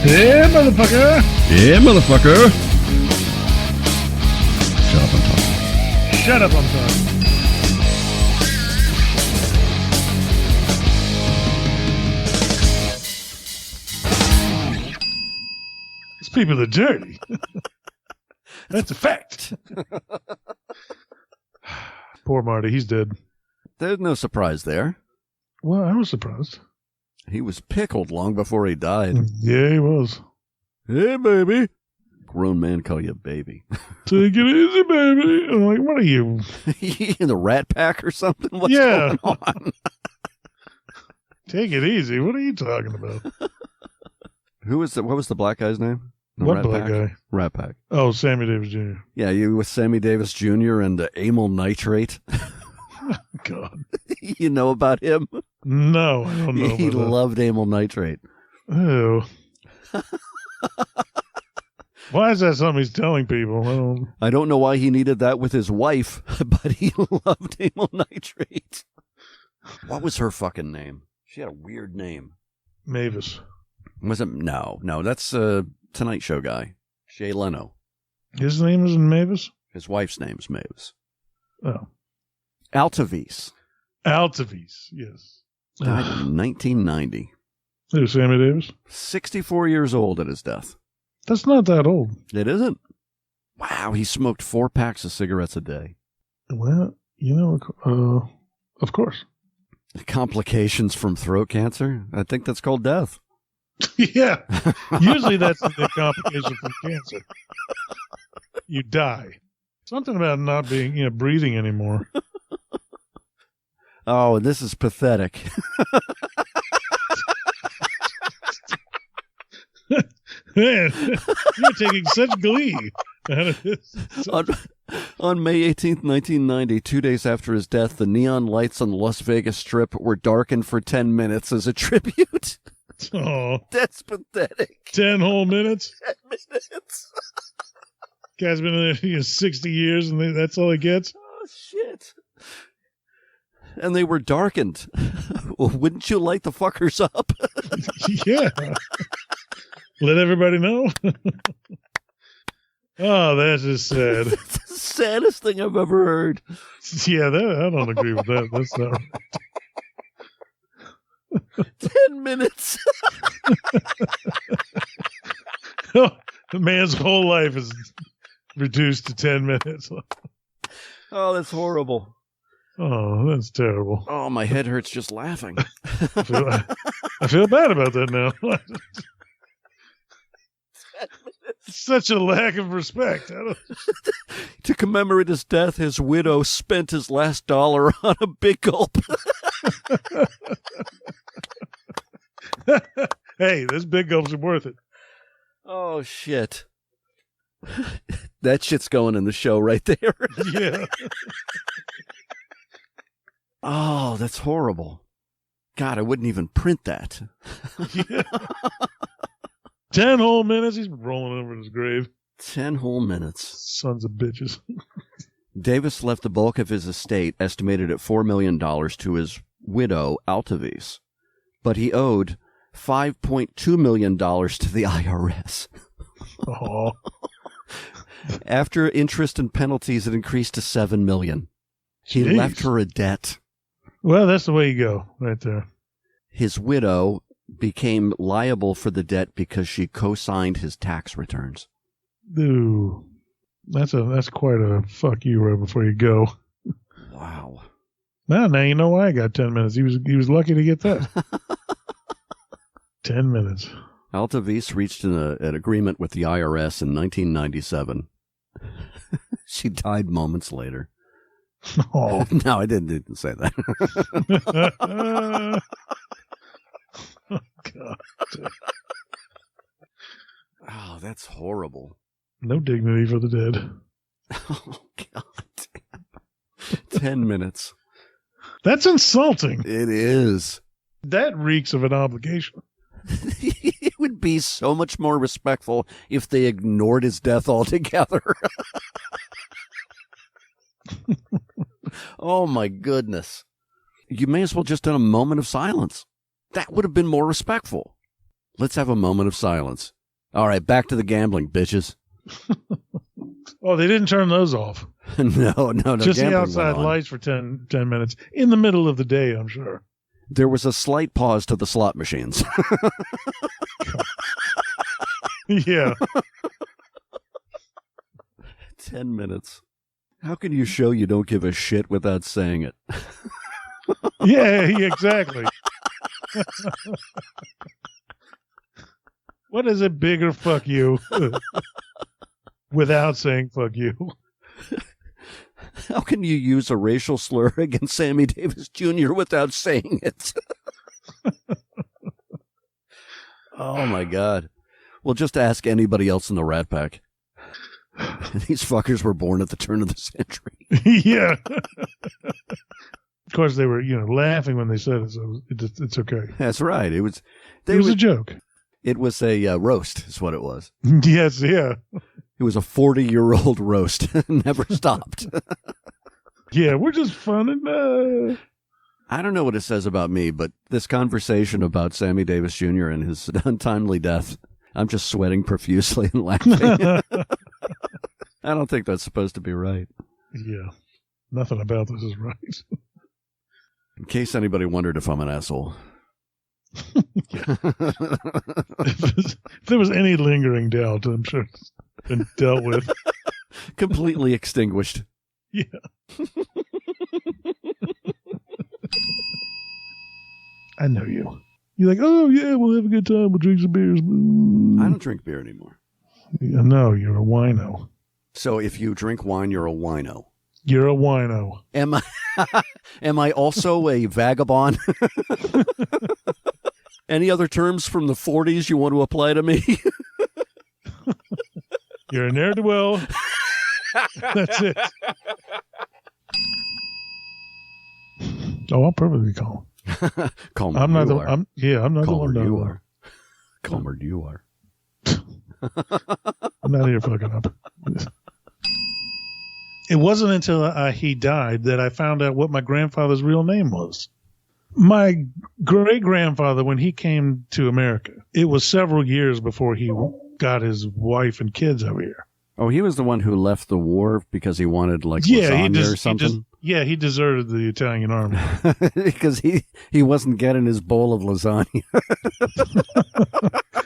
Yeah, motherfucker! Yeah, motherfucker! Shut up, I'm talking. Shut up, I'm talking. These people are dirty. That's a fact. Poor Marty, he's dead. There's no surprise there. Well, I was surprised. He was pickled long before he died. Yeah, he was. Hey, baby. Grown man call you baby. Take it easy, baby. I'm like, what are you? In the Rat Pack or something? What's Yeah. going on? Take it easy. What are you talking about? What was the black guy's name? The What Rat black Pack? guy? Rat Pack. Oh, Sammy Davis Jr. Yeah, you with Sammy Davis Jr. and amyl nitrate. God. You know about him? No, I don't know. He about loved amyl nitrate. that. Oh. Why is that something he's telling people? I don't know why he needed that with his wife, but he loved amyl nitrate. What was her fucking name? She had a weird name. Mavis. Was it? No, that's Tonight Show guy, Jay Leno. His name isn't Mavis? His wife's name's Mavis. Oh. Altavis. Altavis, yes. Died in 1990. There's Sammy Davis. 64 years old at his death. That's not that old. It isn't. Wow, he smoked 4 packs of cigarettes a day. Well, of course. Complications from throat cancer? I think that's called death. Yeah. Usually that's the complication from cancer. You die. Something about not being, breathing anymore. Oh, this is pathetic. Man, you're taking such glee out of this. On May 18th, 1990, 2 days after his death, the neon lights on the Las Vegas Strip were darkened for 10 minutes as a tribute. Oh, That's pathetic. 10 whole minutes? 10 minutes. Guy's been in there 60 years and that's all he gets? Oh, shit. And they were darkened. Well, wouldn't you light the fuckers up? Yeah. Let everybody know. Oh, that's just sad. That's the saddest thing I've ever heard. Yeah, I don't agree with that. That's not right. 10 minutes. Oh, the man's whole life is reduced to 10 minutes. Oh, that's horrible. Oh, that's terrible. Oh, my head hurts just laughing. I feel bad about that now. Such a lack of respect. To commemorate his death, his widow spent his last dollar on a big gulp. Hey, those big gulps are worth it. Oh, shit. That shit's going in the show right there. Yeah. Oh, that's horrible. God, I wouldn't even print that. Yeah. 10 whole minutes. He's rolling over in his grave. 10 whole minutes. Sons of bitches. Davis left the bulk of his estate, estimated at $4 million, to his widow, Altavis. But he owed $5.2 million to the IRS. Oh. After interest and penalties, it increased to $7 million. He Jeez. left her a debt. Well, that's the way you go, right there. His widow became liable for the debt because she co-signed his tax returns. Ooh. That's quite a fuck you right before you go. Wow. Now you know why I got 10 minutes. He was lucky to get that. 10 minutes. Altavis reached an agreement with the IRS in 1997. She died moments later. Oh. No, I didn't say that. Oh, God. Oh, that's horrible. No dignity for the dead. Oh, God. 10 minutes. That's insulting. It is. That reeks of an obligation. It would be so much more respectful if they ignored his death altogether. Oh, my goodness. You may as well just done a moment of silence. That would have been more respectful. Let's have a moment of silence. All right, back to the gambling, bitches. Oh, they didn't turn those off. No. Just the gambling outside went on. lights for 10 minutes. In the middle of the day, I'm sure. There was a slight pause to the slot machines. Yeah. 10 minutes. How can you show you don't give a shit without saying it? Yeah, exactly. What is it, bigger fuck you? Without saying fuck you. How can you use a racial slur against Sammy Davis Jr. without saying it? Oh, my God. Well, just ask anybody else in the Rat Pack. These fuckers were born at the turn of the century. Yeah. Of course, they were, laughing when they said it, so it's okay. That's right. It was a joke. It was a roast, is what it was. Yes, yeah. It was a 40-year-old roast. Never stopped. Yeah, we're just fun and... I don't know what it says about me, but this conversation about Sammy Davis Jr. and his untimely death, I'm just sweating profusely and laughing. I don't think that's supposed to be right. Yeah. Nothing about this is right. In case anybody wondered if I'm an asshole. If there was any lingering doubt, I'm sure it's been dealt with. Completely extinguished. Yeah. I know you. You're like, oh, yeah, we'll have a good time. We'll drink some beers. I don't drink beer anymore. Yeah, no, you're a wino. So if you drink wine, you're a wino. You're a wino. Am I also a vagabond? Any other terms from the 40s you want to apply to me? You're a ne'er-do-well. That's it. Oh, I'll perfectly calm. Calmer I'm not you the. are. I'm not Calmer the one. you are. Calmer you are. I'm not here fucking up. It wasn't until he died that I found out what my grandfather's real name was. My great-grandfather, when he came to America, it was several years before he got his wife and kids over here. Oh, he was the one who left the war because he wanted lasagna or something? He deserted the Italian army. Because he wasn't getting his bowl of lasagna.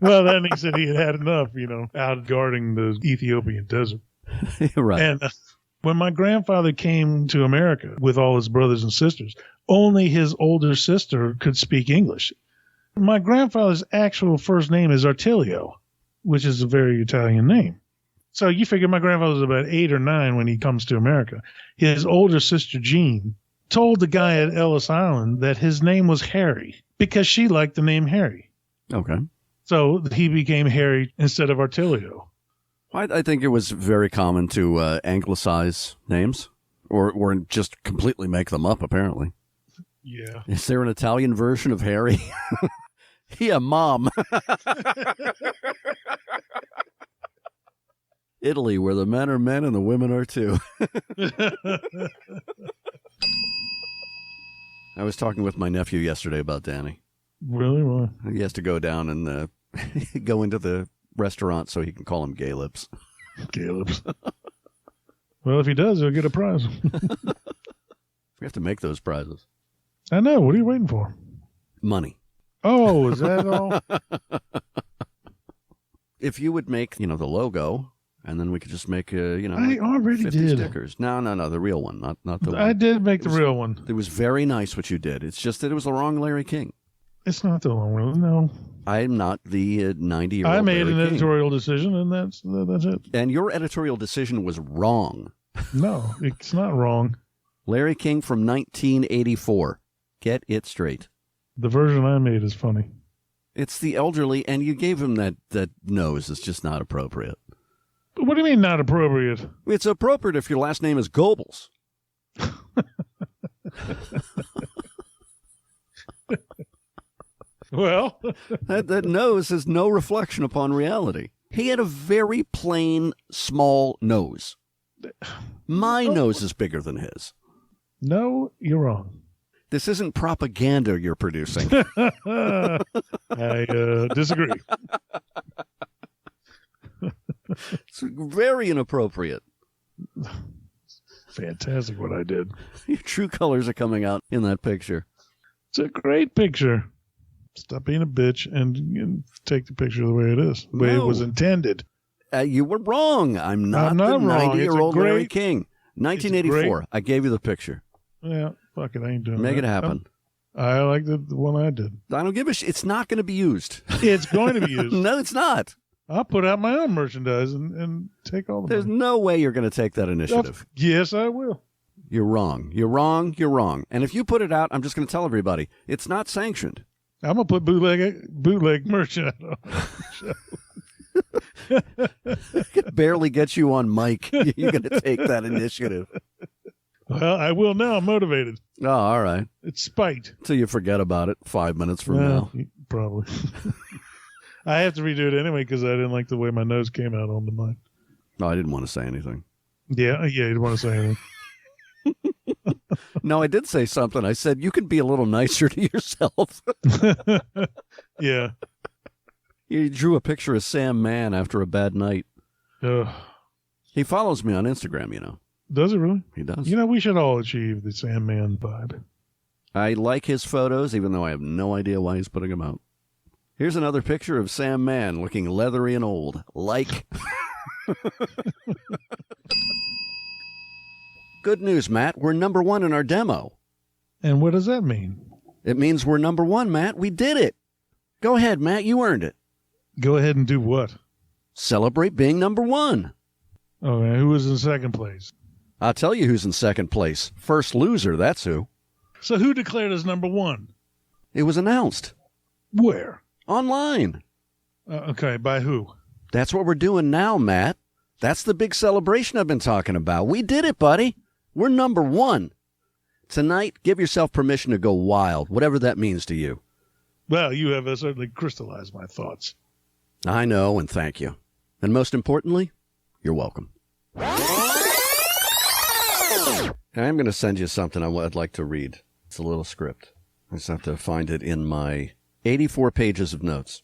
Well, then he said he had enough, out guarding the Ethiopian desert. Right. And when my grandfather came to America with all his brothers and sisters, only his older sister could speak English. My grandfather's actual first name is Artilio, which is a very Italian name. So you figure my grandfather was about 8 or 9 when he comes to America. His older sister, Jean, told the guy at Ellis Island that his name was Harry because she liked the name Harry. Okay. So he became Harry instead of Artilio. I think it was very common to anglicize names or just completely make them up, apparently. Yeah. Is there an Italian version of Harry? Yeah, Mom. Italy, where the men are men and the women are too. I was talking with my nephew yesterday about Danny. Really? Well, He has to go down and go into the restaurant so he can call him Gay Lips. Caleb's. Well, if he does, he'll get a prize. We have to make those prizes. I know. What are you waiting for? Money. Oh, is that all? If you would make, the logo, and then we could just make, I already 50 did. stickers. No, the real one, not the one. I did make the real one. It was very nice what you did. It's just that it was the wrong Larry King. It's not the long one. No. I'm not the 90-year-old I made Larry an King. editorial decision, and that's it. And your editorial decision was wrong. No, it's not wrong. Larry King from 1984. Get it straight. The version I made is funny. It's the elderly, and you gave him that nose. It's just not appropriate. What do you mean not appropriate? It's appropriate if your last name is Goebbels. Well, That nose is no reflection upon reality. He had a very plain, small nose. My nose is bigger than his. No, you're wrong. This isn't propaganda you're producing. I disagree. It's very inappropriate. Fantastic what I did. Your true colors are coming out in that picture. It's a great picture. Stop being a bitch and take the picture the way it is, the way it was intended. You were wrong. I'm not the wrong. 90-year-old Larry King. 1984. I gave you the picture. Yeah, fuck it. I ain't doing Make that. it happen. I like the one I did. I don't give a shit. It's not going to be used. It's going to be used. No, it's not. I'll put out my own merchandise and take all the There's money. no way you're going to take that initiative. Yes, I will. You're wrong. You're wrong. You're wrong. And if you put it out, I'm just going to tell everybody, it's not sanctioned. I'm going to put bootleg merch out on the show. I could barely get you on mic. You're going to take that initiative. Well, I will now. I'm motivated. Oh, all right. It's spite. Till you forget about it 5 minutes from now. Probably. I have to redo it anyway because I didn't like the way my nose came out on the mic. No, I didn't want to say anything. Yeah, you didn't want to say anything. No, I did say something. I said, you can be a little nicer to yourself. Yeah. You drew a picture of Sam Mann after a bad night. He follows me on Instagram, you know. Does it really? He does. You know, we should all achieve the Sandman vibe. I like his photos, even though I have no idea why he's putting them out. Here's another picture of Sam Mann looking leathery and old. Like. Good news, Matt. We're number one in our demo. And what does that mean? It means we're number one, Matt. We did it. Go ahead, Matt. You earned it. Go ahead and do what? Celebrate being number one. Okay, who was in second place? I'll tell you who's in second place. First loser, that's who. So who declared as number one? It was announced. Where? Online. Okay, by who? That's what we're doing now, Matt. That's the big celebration I've been talking about. We did it, buddy. We're number one. Tonight, give yourself permission to go wild, whatever that means to you. Well, you have certainly crystallized my thoughts. I know, and thank you. And most importantly, you're welcome. I'm going to send you something I'd like to read. It's a little script. I just have to find it in my 84 pages of notes.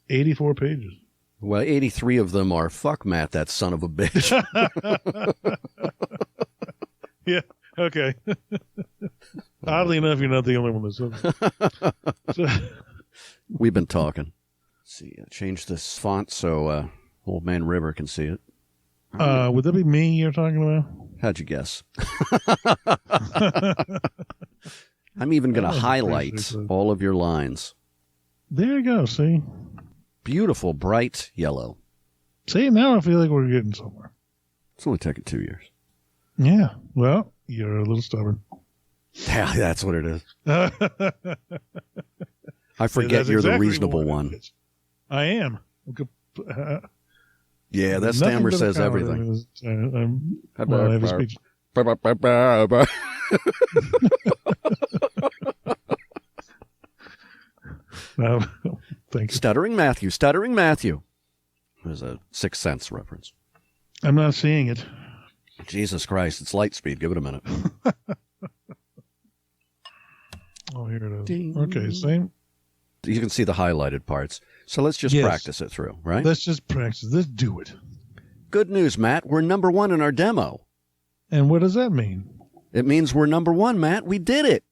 84 pages. Well, 83 of them are, fuck Matt, that son of a bitch. Yeah, okay. Oddly enough, you're not the only one that's... We've been talking. Let's see, change this font so Old Man River can see it. Would that be me you're talking about? How'd you guess? I'm even going to highlight all of your lines. There you go, see? Beautiful, bright yellow. See, now I feel like we're getting somewhere. It's only taken 2 years. Yeah, well, you're a little stubborn. Yeah, that's what it is. I forget That's you're exactly the reasonable what it one. is. I am. Yeah, that stammer says everything. I have a speech. Thank you. Stuttering Matthew. There's a Sixth Sense reference. I'm not seeing it. Jesus Christ, it's light speed. Give it a minute. Oh, here it is. Ding. Okay, same. You can see the highlighted parts. So let's just practice it through, right? Let's just practice. Let's do it. Good news, Matt. We're number one in our demo. And what does that mean? It means we're number one, Matt. We did it.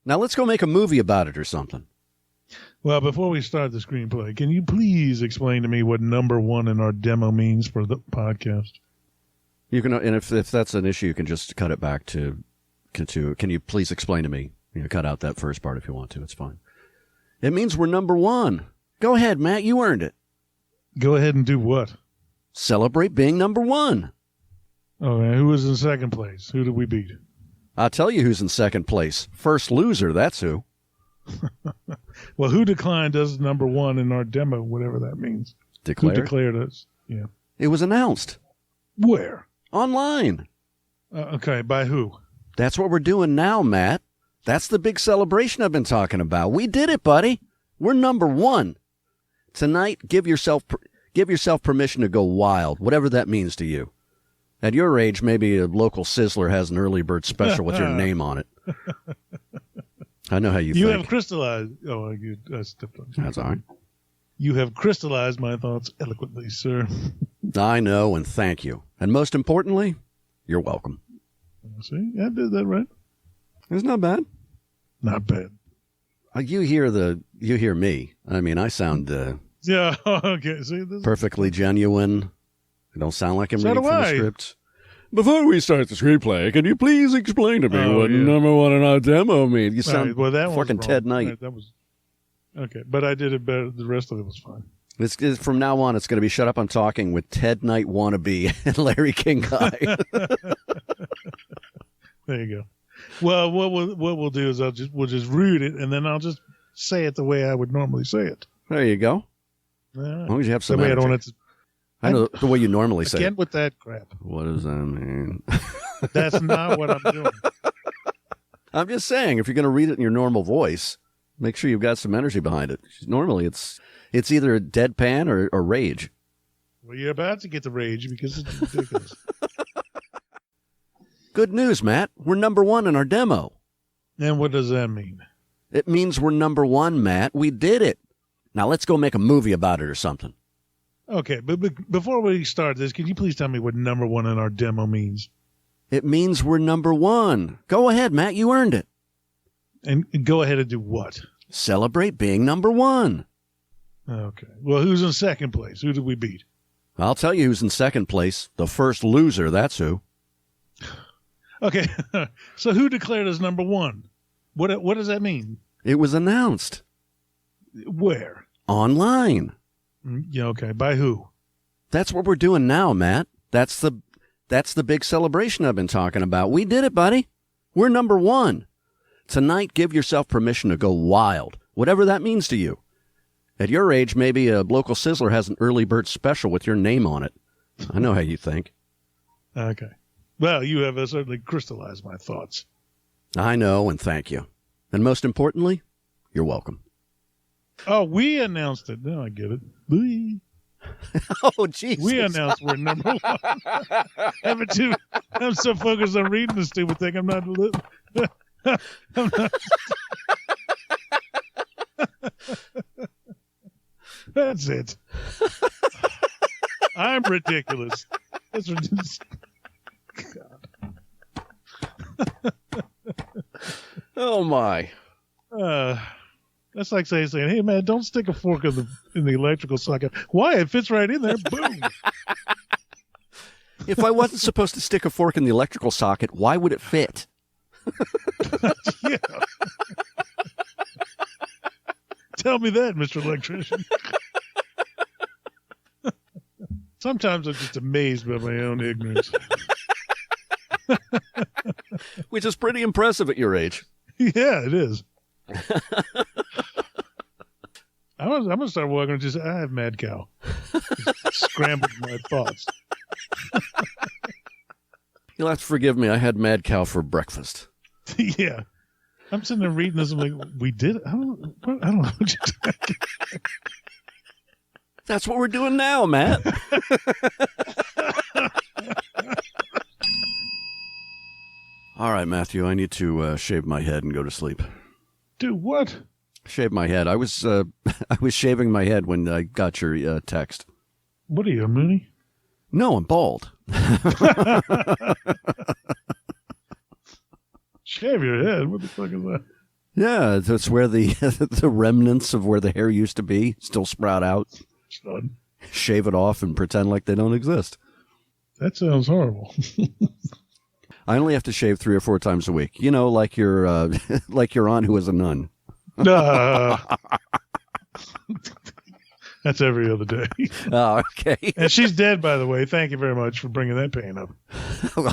Now let's go make a movie about it or something. Well, before we start the screenplay, can you please explain to me what number one in our demo means for the podcast? You can, and if that's an issue, you can just cut it back to can you please explain to me? Cut out that first part if you want to. It's fine. It means we're number one. Go ahead, Matt. You earned it. Go ahead and do what? Celebrate being number one. Okay, who was in second place? Who did we beat? I'll tell you who's in second place. First loser, that's who. Well, who declined as number one in our demo, whatever that means? Declared? Who declared us? Yeah. It was announced. Where? Online. Okay, by who? That's what we're doing now, Matt. That's the big celebration I've been talking about. We did it, buddy. We're number one. Tonight, give yourself permission to go wild, whatever that means to you. At your age, maybe a local Sizzler has an early bird special with your name on it. I know how you think. You have crystallized. Oh, I stepped on. That's all right. You have crystallized my thoughts eloquently, sir. I know, and thank you. And most importantly, you're welcome. See, I did that right. It's not bad. Not bad. You hear me. I mean, I sound Yeah, okay. See, this perfectly genuine. I don't sound like I'm So reading do from the I. script. Before we start the screenplay, can you please explain to me what number one in our demo means? You sound right, well, that fucking was Ted wrong. Knight. Right, that was okay, but I did it better. The rest of it was fine. It's from now on, it's going to be Shut Up, I'm Talking with Ted Knight wannabe and Larry King Guy. There you go. Well, what we'll do is we'll just read it, and then I'll just say it the way I would normally say it. There you go. All right. As long as you have some That way I energy. don't have to. I know the way you normally say Again it. with that crap. What does that mean? That's not what I'm doing. I'm just saying, if you're going to read it in your normal voice, make sure you've got some energy behind it. Normally, it's either deadpan or rage. Well, you're about to get the rage because it's ridiculous. Good news, Matt. We're number one in our demo. And what does that mean? It means we're number one, Matt. We did it. Now let's go make a movie about it or something. Okay, but before we start this, can you please tell me what number one in our demo means? It means we're number one. Go ahead, Matt. You earned it. And go ahead and do what? Celebrate being number one. Okay. Well, who's in second place? Who did we beat? I'll tell you who's in second place. The first loser, that's who. Okay. So who declared us number one? What does that mean? It was announced. Where? Online. Yeah, okay. By who? That's what we're doing now, Matt. That's the big celebration I've been talking about. We did it, buddy. We're number one. Tonight, give yourself permission to go wild, whatever that means to you. At your age, maybe a local Sizzler has an early bird special with your name on it. I know how you think. Okay. Well, you have certainly crystallized my thoughts. I know, and thank you. And most importantly, you're welcome. Oh, we announced it. Now I get it. We Oh, Jesus. announced we're number one. I'm so focused on reading the stupid thing. I'm not. I'm not. That's it. I'm ridiculous. That's ridiculous. Oh, my. That's like saying, "Hey man, don't stick a fork in the electrical socket." Why? It fits right in there. Boom. If I wasn't supposed to stick a fork in the electrical socket, why would it fit? Yeah. Tell me that, Mr. Electrician. Sometimes I'm just amazed by my own ignorance. Which is pretty impressive at your age. Yeah, it is. I'm going to start walking and just, I have mad cow. Just scrambled my thoughts. You'll have to forgive me. I had mad cow for breakfast. Yeah. I'm sitting there reading this. I'm like, we did it? I don't know what you're talking. That's what we're doing now, Matt. All right, Matthew, I need to shave my head and go to sleep. Dude, what? Shave my head. I was shaving my head when I got your text. What are you, a Mooney? No, I'm bald. Shave your head? What the fuck is that? Yeah, that's where the the remnants of where the hair used to be still sprout out. Son, Shave it off and pretend like they don't exist. that sounds horrible. I only have to shave 3 or 4 times a week. You know, like your aunt who was a nun. That's every other day. Oh, okay. And she's dead, by the way. Thank you very much for bringing that pain up.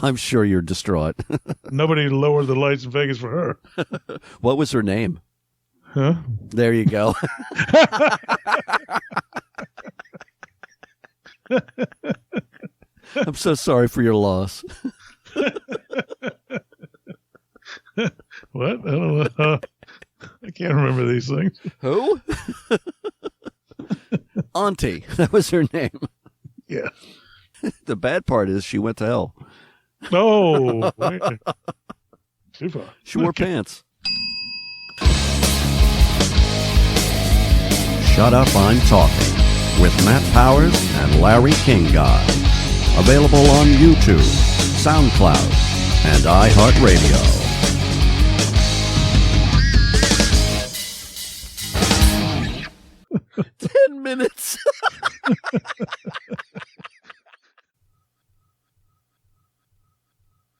I'm sure you're distraught. Nobody lowered the lights in Vegas for her. What was her name? Huh? There you go. I'm so sorry for your loss. What? I don't know. I can't remember these things. Who? Auntie. That was her name. Yeah. The bad part is she went to hell. Oh, too far. She wore pants. Shut Up, I'm Talking with Matt Powers and Larry King God. Available on YouTube, SoundCloud, and iHeartRadio. 10 minutes.